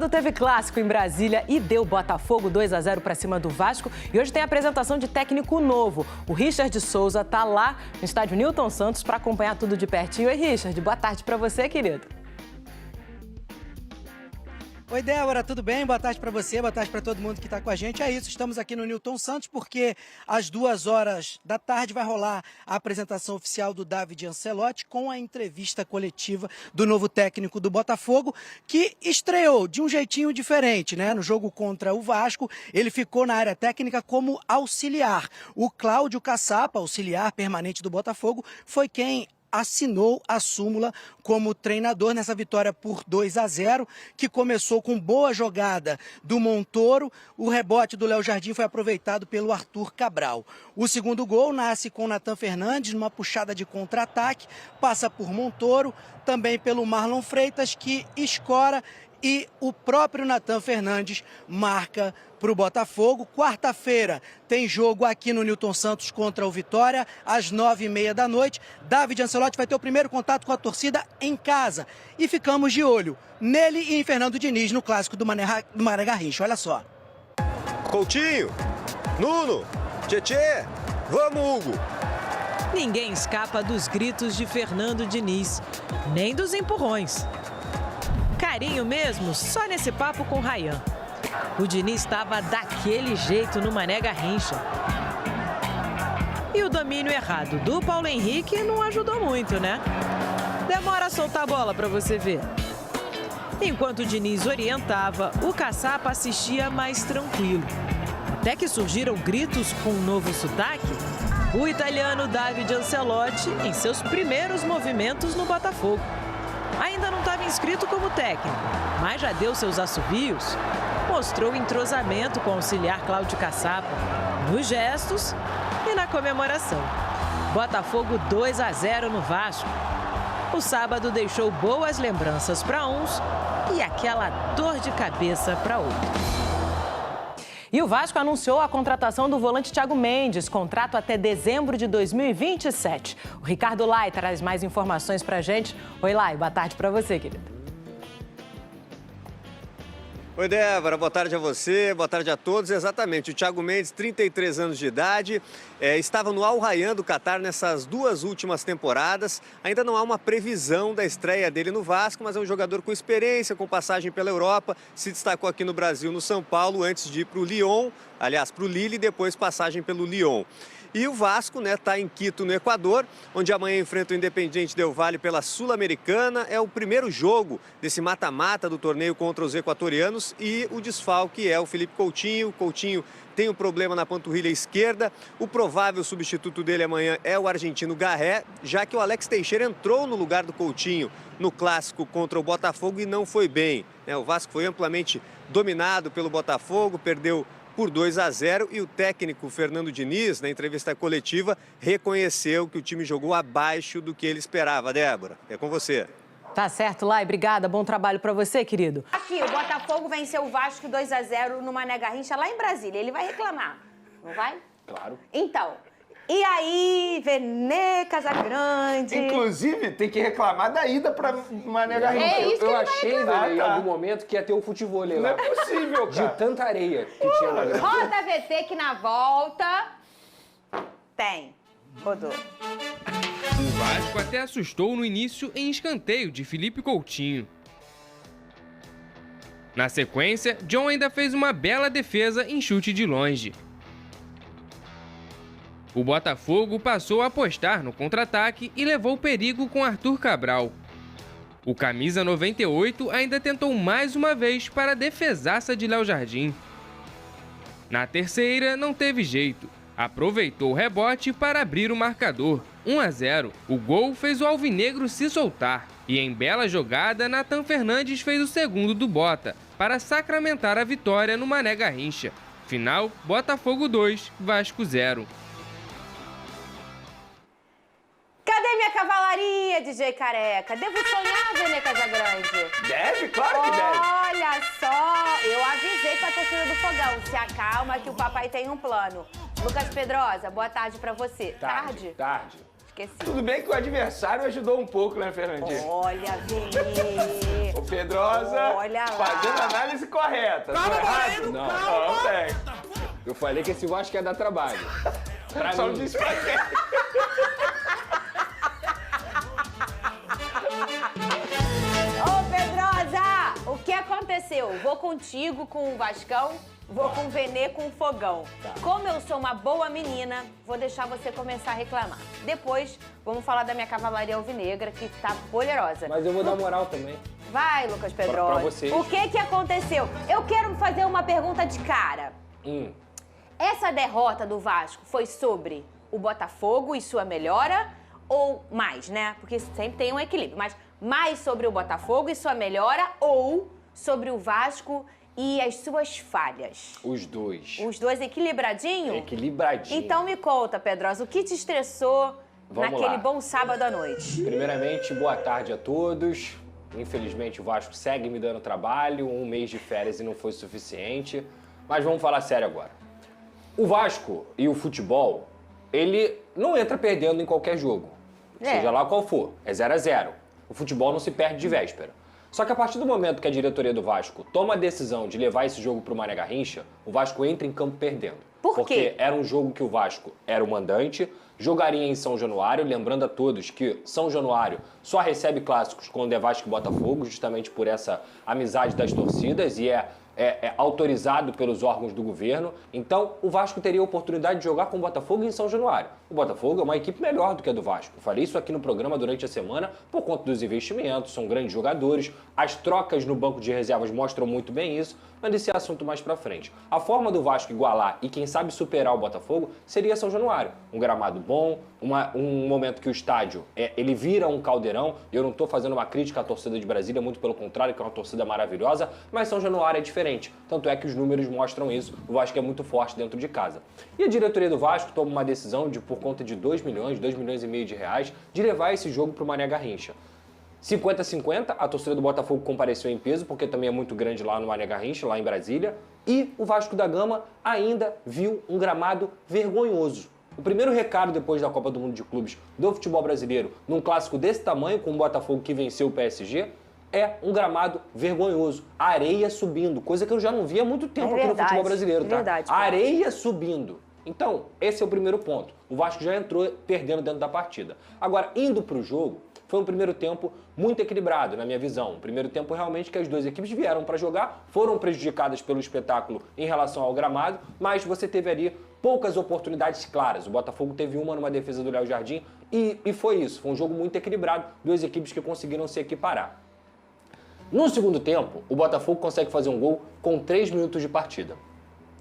Sábado teve clássico em Brasília e deu Botafogo 2-0 para cima do Vasco. E hoje tem a apresentação de técnico novo. O Richard Souza tá lá no estádio Newton Santos para acompanhar tudo de pertinho. Oi, Richard, boa tarde para você, querido. Oi, Débora, tudo bem? Boa tarde para você, boa tarde para todo mundo que está com a gente. É isso, estamos aqui no Newton Santos porque às 14h vai rolar a apresentação oficial do David Ancelotti com a entrevista coletiva do novo técnico do Botafogo, que estreou de um jeitinho diferente, né? No jogo contra o Vasco, ele ficou na área técnica como auxiliar. O Cláudio Caçapa, auxiliar permanente do Botafogo, foi quem assinou a súmula como treinador nessa vitória por 2-0, que começou com boa jogada do Montoro. O rebote do Léo Jardim foi aproveitado pelo Arthur Cabral. O segundo gol nasce com Nathan Fernandes numa puxada de contra-ataque, passa por Montoro, também pelo Marlon Freitas, que escora, e o próprio Nathan Fernandes marca para o Botafogo. Quarta-feira tem jogo aqui no Newton Santos contra o Vitória, às 9h30 da noite. David Ancelotti vai ter o primeiro contato com a torcida em casa. E ficamos de olho nele e em Fernando Diniz no clássico do Mané Garrincha. Olha só. Coutinho, Nuno, Tietê, vamos, Hugo. Ninguém escapa dos gritos de Fernando Diniz, nem dos empurrões. Carinho mesmo, só nesse papo com o Rayan. O Diniz estava daquele jeito no Mané Garrincha. E o domínio errado do Paulo Henrique não ajudou muito, né? Demora a soltar a bola para você ver. Enquanto o Diniz orientava, o Caçapa assistia mais tranquilo. Até que surgiram gritos com um novo sotaque. O italiano David Ancelotti em seus primeiros movimentos no Botafogo. Ainda não estava inscrito como técnico, mas já deu seus assobios. Mostrou entrosamento com o auxiliar Cláudio Caçapa, nos gestos e na comemoração. Botafogo 2-0 no Vasco. O sábado deixou boas lembranças para uns e aquela dor de cabeça para outros. E o Vasco anunciou a contratação do volante Thiago Mendes, contrato até dezembro de 2027. O Ricardo Lai traz mais informações pra gente. Oi, Lai, boa tarde pra você, querido. Oi, Débora, boa tarde a você, boa tarde a todos. Exatamente, o Thiago Mendes, 33 anos de idade, estava no Al Rayyan do Catar nessas duas últimas temporadas. Ainda não há uma previsão da estreia dele no Vasco, mas é um jogador com experiência, com passagem pela Europa. Se destacou aqui no Brasil, no São Paulo, antes de ir para o Lyon, aliás, para o Lille e depois passagem pelo Lyon. E o Vasco está em Quito, no Equador, onde amanhã enfrenta o Independiente Del Valle pela Sul-Americana. É o primeiro jogo desse mata-mata do torneio contra os equatorianos e o desfalque é o Felipe Coutinho. O Coutinho tem um problema na panturrilha esquerda. O provável substituto dele amanhã é o argentino Garré, já que o Alex Teixeira entrou no lugar do Coutinho no clássico contra o Botafogo e não foi bem. O Vasco foi amplamente dominado pelo Botafogo, perdeu por 2-0 e o técnico Fernando Diniz, na entrevista coletiva, reconheceu que o time jogou abaixo do que ele esperava. Débora, é com você. Tá certo, Lai, obrigada, bom trabalho pra você, querido. Aqui, o Botafogo venceu o Vasco 2-0 no Mané Garrincha, lá em Brasília. Ele vai reclamar, não vai? Claro. Então, e aí, Vene Casagrande? Inclusive, tem que reclamar da ida pra Mané Garrincha. É isso que Eu ele vai achei, reclamar. velho, em algum momento que ia ter o futevôlei Não lá. é possível, cara. De tanta areia que tinha lá dentro. Roda VT que na volta tem. Rodou. O Vasco até assustou no início em escanteio de Felipe Coutinho. Na sequência, John ainda fez uma bela defesa em chute de longe. O Botafogo passou a apostar no contra-ataque e levou perigo com Arthur Cabral. O camisa 98 ainda tentou mais uma vez para a defesaça de Léo Jardim. Na terceira, não teve jeito. Aproveitou o rebote para abrir o marcador, 1-0. O gol fez o alvinegro se soltar. E em bela jogada, Nathan Fernandes fez o segundo do Bota, para sacramentar a vitória no Mané Garrincha. Final, Botafogo 2, Vasco 0. Cadê minha cavalaria, DJ Careca? Devo sonhar, Vene Casagrande? Deve? Claro que deve. Olha só, eu avisei pra torcida do Fogão. Se acalma que o papai tem um plano. Lucas Pedrosa, boa tarde pra você. Tarde. esqueci. Tudo bem que o adversário ajudou um pouco, né, Fernandinho? Olha, Vê. O Pedrosa Olha lá. fazendo a análise correta. Calma, Tô errado? Moreno, Não, calma. não tem. Eu falei que esse Vasco ia dar trabalho. Pra Só mim. não disse pra quem. Ô, Pedrosa, o que aconteceu? Vou contigo com o Vascão, vou com o Venê com o Fogão. Como eu sou uma boa menina, vou deixar você começar a reclamar. Depois, vamos falar da minha cavalaria alvinegra, que tá poderosa. Mas eu vou dar moral também. Vai, Lucas Pedrosa. Pra vocês. O que aconteceu? Eu quero fazer uma pergunta de cara. Essa derrota do Vasco foi sobre o Botafogo e sua melhora ou mais, né? Porque sempre tem um equilíbrio, mas mais sobre o Botafogo e sua melhora ou sobre o Vasco e as suas falhas? Os dois. Os dois equilibradinho? Equilibradinho. Então me conta, Pedrosa, o que te estressou Vamos naquele lá. bom sábado à noite? Primeiramente, boa tarde a todos. Infelizmente, o Vasco segue me dando trabalho. Um mês de férias e não foi suficiente. Mas vamos falar sério agora. O Vasco e o futebol, ele não entra perdendo em qualquer jogo. Seja lá qual for. É 0-0. O futebol não se perde de véspera. Só que a partir do momento que a diretoria do Vasco toma a decisão de levar esse jogo para o Mané Garrincha, o Vasco entra em campo perdendo. Por quê? Porque era um jogo que o Vasco era o mandante, jogaria em São Januário, lembrando a todos que São Januário só recebe clássicos quando é Vasco e Botafogo, justamente por essa amizade das torcidas, e é autorizado pelos órgãos do governo. Então, o Vasco teria a oportunidade de jogar com o Botafogo em São Januário. O Botafogo é uma equipe melhor do que a do Vasco. Eu falei isso aqui no programa durante a semana por conta dos investimentos, são grandes jogadores, as trocas no banco de reservas mostram muito bem isso, mas esse é assunto mais pra frente. A forma do Vasco igualar e quem sabe superar o Botafogo seria São Januário. Um gramado bom, um momento que o estádio ele vira um caldeirão. Eu não tô fazendo uma crítica à torcida de Brasília, muito pelo contrário, que é uma torcida maravilhosa, mas São Januário é diferente. Tanto é que os números mostram isso. O Vasco é muito forte dentro de casa. E a diretoria do Vasco toma uma decisão de, por conta de 2 milhões e meio de reais, de levar esse jogo pro Mané Garrincha. 50-50, a torcida do Botafogo compareceu em peso, porque também é muito grande lá no Mané Garrincha, lá em Brasília. E o Vasco da Gama ainda viu um gramado vergonhoso. O primeiro recado depois da Copa do Mundo de Clubes do futebol brasileiro, num clássico desse tamanho, com o Botafogo que venceu o PSG, é um gramado vergonhoso. Areia subindo, coisa que eu já não vi há muito tempo aqui no futebol brasileiro, tá? Verdade, areia subindo. Então, esse é o primeiro ponto. O Vasco já entrou perdendo dentro da partida. Agora, indo para o jogo, foi um primeiro tempo muito equilibrado, na minha visão. Um primeiro tempo realmente que as duas equipes vieram para jogar, foram prejudicadas pelo espetáculo em relação ao gramado, mas você teve ali poucas oportunidades claras. O Botafogo teve uma numa defesa do Léo Jardim e foi isso. Foi um jogo muito equilibrado, duas equipes que conseguiram se equiparar. No segundo tempo, o Botafogo consegue fazer um gol com 3 minutos de partida.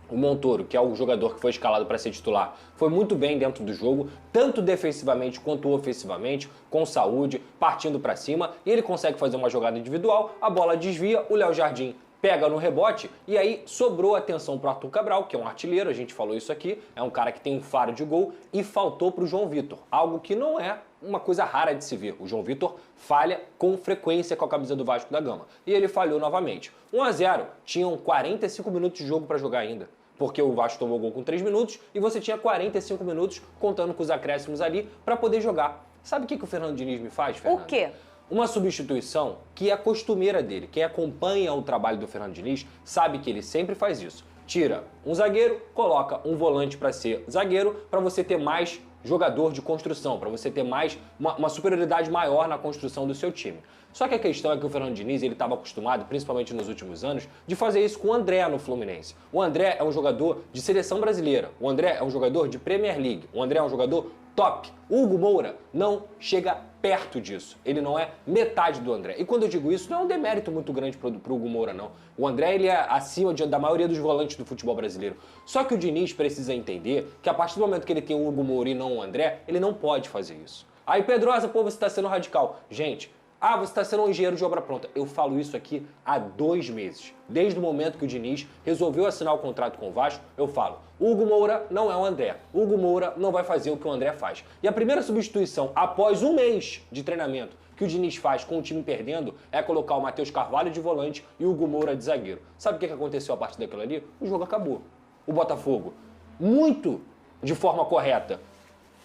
O Montoro, que é o jogador que foi escalado para ser titular, foi muito bem dentro do jogo, tanto defensivamente quanto ofensivamente, com saúde, partindo para cima, e ele consegue fazer uma jogada individual, a bola desvia, o Léo Jardim pega no rebote, e aí sobrou atenção para o Arthur Cabral, que é um artilheiro, a gente falou isso aqui, é um cara que tem um faro de gol, e faltou para o João Vitor, algo que não é uma coisa rara de se ver. O João Vitor falha com frequência com a camisa do Vasco da Gama, e ele falhou novamente. 1-0, tinham 45 minutos de jogo para jogar ainda, porque o Vasco tomou gol com 3 minutos e você tinha 45 minutos contando com os acréscimos ali para poder jogar. Sabe o que o Fernando Diniz me faz, Fernando? O quê? Uma substituição que é costumeira dele. Quem acompanha o trabalho do Fernando Diniz sabe que ele sempre faz isso. Tira um zagueiro, coloca um volante para ser zagueiro, para você ter mais jogador de construção, para você ter mais uma superioridade maior na construção do seu time. Só que a questão é que o Fernando Diniz ele estava acostumado, principalmente nos últimos anos, de fazer isso com o André no Fluminense. O André é um jogador de seleção brasileira, o André é um jogador de Premier League, o André é um jogador top. O Hugo Moura não chega perto disso, ele não é metade do André. E quando eu digo isso, não é um demérito muito grande para o Hugo Moura, não. O André ele é acima da maioria dos volantes do futebol brasileiro. Só que o Diniz precisa entender que a partir do momento que ele tem o Hugo Moura e não o André, ele não pode fazer isso. Aí, Pedrosa, pô, você está sendo radical. Gente, você está sendo um engenheiro de obra pronta. Eu falo isso aqui há 2 meses. Desde o momento que o Diniz resolveu assinar o contrato com o Vasco, eu falo, o Hugo Moura não é o André. O Hugo Moura não vai fazer o que o André faz. E a primeira substituição, após 1 mês de treinamento, que o Diniz faz com o time perdendo, é colocar o Matheus Carvalho de volante e o Hugo Moura de zagueiro. Sabe o que aconteceu a partir daquilo ali? O jogo acabou. O Botafogo, muito de forma correta,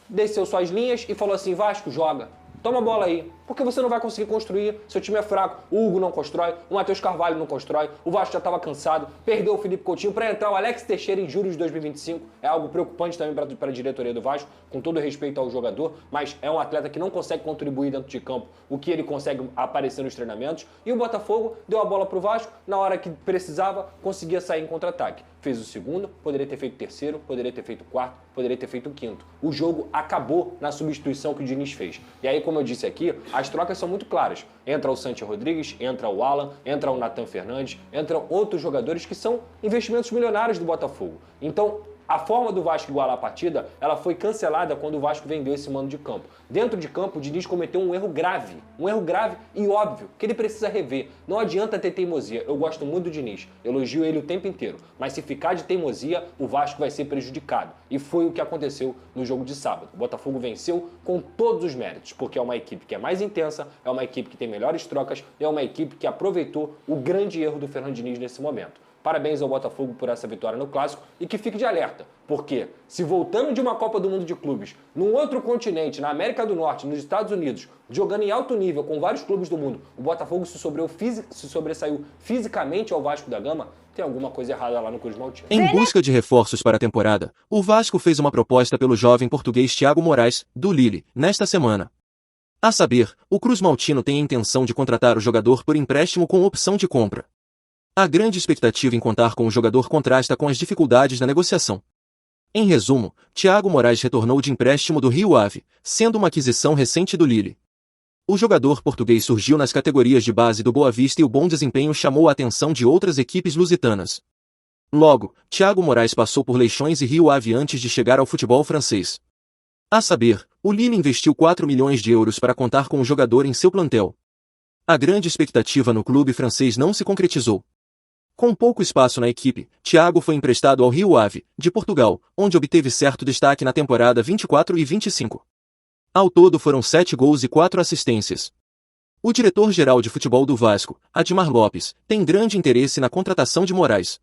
desceu suas linhas e falou assim, Vasco, joga. Toma a bola aí, porque você não vai conseguir construir, seu time é fraco, o Hugo não constrói, o Matheus Carvalho não constrói, o Vasco já estava cansado, perdeu o Felipe Coutinho para entrar o Alex Teixeira em julho de 2025, é algo preocupante também para a diretoria do Vasco, com todo respeito ao jogador, mas é um atleta que não consegue contribuir dentro de campo o que ele consegue aparecer nos treinamentos, e o Botafogo deu a bola para o Vasco, na hora que precisava, conseguia sair em contra-ataque. Fez o segundo, poderia ter feito o terceiro, poderia ter feito o quarto, poderia ter feito o quinto. O jogo acabou na substituição que o Diniz fez. E aí, como eu disse aqui, as trocas são muito claras. Entra o Santi Rodrigues, entra o Alan, entra o Nathan Fernandes, entram outros jogadores que são investimentos milionários do Botafogo. Então, a forma do Vasco igualar a partida, ela foi cancelada quando o Vasco vendeu esse mando de campo. Dentro de campo, o Diniz cometeu um erro grave e óbvio, que ele precisa rever. Não adianta ter teimosia, eu gosto muito do Diniz, elogio ele o tempo inteiro, mas se ficar de teimosia, o Vasco vai ser prejudicado. E foi o que aconteceu no jogo de sábado. O Botafogo venceu com todos os méritos, porque é uma equipe que é mais intensa, é uma equipe que tem melhores trocas, e é uma equipe que aproveitou o grande erro do Fernando Diniz nesse momento. Parabéns ao Botafogo por essa vitória no Clássico e que fique de alerta, porque se voltando de uma Copa do Mundo de Clubes, num outro continente, na América do Norte, nos Estados Unidos, jogando em alto nível com vários clubes do mundo, o Botafogo se sobressaiu fisicamente ao Vasco da Gama, tem alguma coisa errada lá no Cruz Maltino. Em busca de reforços para a temporada, o Vasco fez uma proposta pelo jovem português Thiago Moraes, do Lille, nesta semana. A saber, o Cruz Maltino tem a intenção de contratar o jogador por empréstimo com opção de compra. A grande expectativa em contar com o jogador contrasta com as dificuldades da negociação. Em resumo, Thiago Moraes retornou de empréstimo do Rio Ave, sendo uma aquisição recente do Lille. O jogador português surgiu nas categorias de base do Boa Vista e o bom desempenho chamou a atenção de outras equipes lusitanas. Logo, Thiago Moraes passou por Leixões e Rio Ave antes de chegar ao futebol francês. A saber, o Lille investiu 4 milhões de euros para contar com o jogador em seu plantel. A grande expectativa no clube francês não se concretizou. Com pouco espaço na equipe, Thiago foi emprestado ao Rio Ave, de Portugal, onde obteve certo destaque na temporada 24 e 25. Ao todo foram 7 gols e 4 assistências. O diretor-geral de futebol do Vasco, Admar Lopes, tem grande interesse na contratação de Moraes.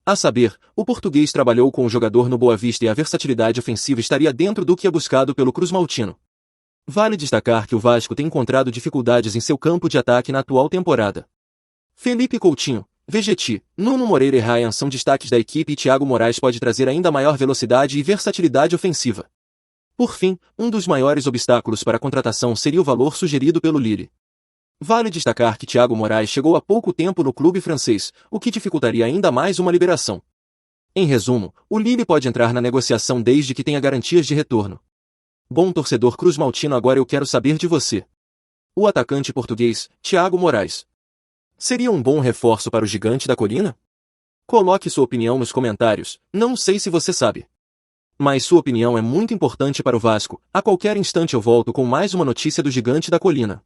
A saber, o português trabalhou com o jogador no Boa Vista e a versatilidade ofensiva estaria dentro do que é buscado pelo Cruz Maltino. Vale destacar que o Vasco tem encontrado dificuldades em seu campo de ataque na atual temporada. Felipe Coutinho, Vegetti, Nuno Moreira e Ryan são destaques da equipe e Thiago Moraes pode trazer ainda maior velocidade e versatilidade ofensiva. Por fim, um dos maiores obstáculos para a contratação seria o valor sugerido pelo Lille. Vale destacar que Thiago Moraes chegou há pouco tempo no clube francês, o que dificultaria ainda mais uma liberação. Em resumo, o Lille pode entrar na negociação desde que tenha garantias de retorno. Bom torcedor Cruz Maltino, agora eu quero saber de você. O atacante português, Thiago Moraes, seria um bom reforço para o Gigante da Colina? Coloque sua opinião nos comentários, não sei se você sabe. Mas sua opinião é muito importante para o Vasco. A qualquer instante eu volto com mais uma notícia do Gigante da Colina.